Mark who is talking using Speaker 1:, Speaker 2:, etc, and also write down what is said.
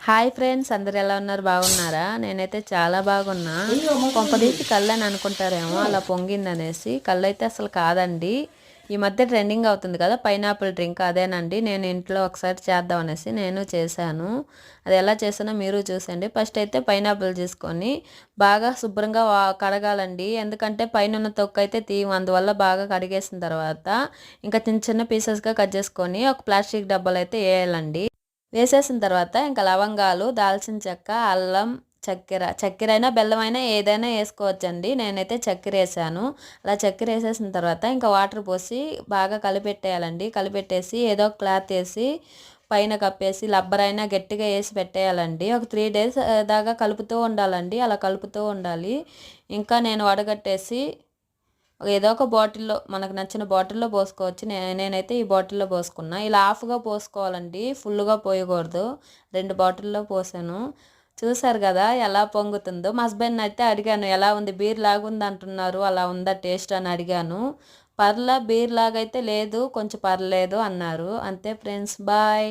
Speaker 1: Hi friends, అందరు ఎలా ఉన్నారు? బాగున్నారా? నేనైతే చాలా బాగున్నా. కొంపదీసి కళ్ళు అని అనుకుంటారేమో, అలా పొంగిందనేసి. కళ్ళు అయితే అసలు కాదండి. ఈ మధ్య ట్రెండింగ్ అవుతుంది కదా పైనాపిల్ డ్రింక్, అదేనండి. నేను ఇంట్లో ఒకసారి చేద్దాం అనేసి నేను చేశాను. అది ఎలా చేసానో మీరు చూసండి. ఫస్ట్ అయితే పైనాపిల్ తీసుకొని బాగా శుభ్రంగా కడగాలండి. ఎందుకంటే పైన ఉన్న తొక్కు అయితే తీయం, అందువల్ల బాగా కడిగేసిన తర్వాత ఇంకా చిన్న చిన్న పీసెస్గా కట్ చేసుకొని ఒక ప్లాస్టిక్ డబ్బాలు అయితే వేయాలండి. వేసేసిన తర్వాత ఇంకా లవంగాలు, దాల్చిన చెక్క, అల్లం, చక్కెర అయినా బెల్లం అయినా ఏదైనా వేసుకోవచ్చండి. నేనైతే చక్కెర వేసాను. అలా చక్కెర వేసేసిన తర్వాత ఇంకా వాటర్ పోసి బాగా కలిపెట్టేయాలండి. కలిపెట్టేసి ఏదో ఒక క్లాత్ వేసి పైన కప్పేసి రబ్బర్ అయినా గట్టిగా వేసి పెట్టేయాలండి. ఒక 3 days దాకా కలుపుతూ ఉండాలండి. అలా కలుపుతూ ఉండాలి. ఇంకా నేను వడగట్టేసి ఏదో ఒక బాటిల్లో, మనకు నచ్చిన బాటిల్లో పోసుకోవచ్చు. నేనైతే ఈ బాటిల్లో పోసుకున్నా. ఇలా హాఫ్గా పోసుకోవాలండి, ఫుల్గా పోయకూడదు. 2 బాటిల్లో పోసాను. చూసారు కదా ఎలా పొంగుతుందో. మా హస్బెండ్ అయితే అడిగాను, ఎలా ఉంది, బీర్ లాగా ఉంది అంటున్నారు, అలా ఉందా టేస్ట్ అని అడిగాను. బీర్ లాగైతే లేదు, కొంచెం పర్లేదు అన్నారు. అంతే ఫ్రెండ్స్, బాయ్.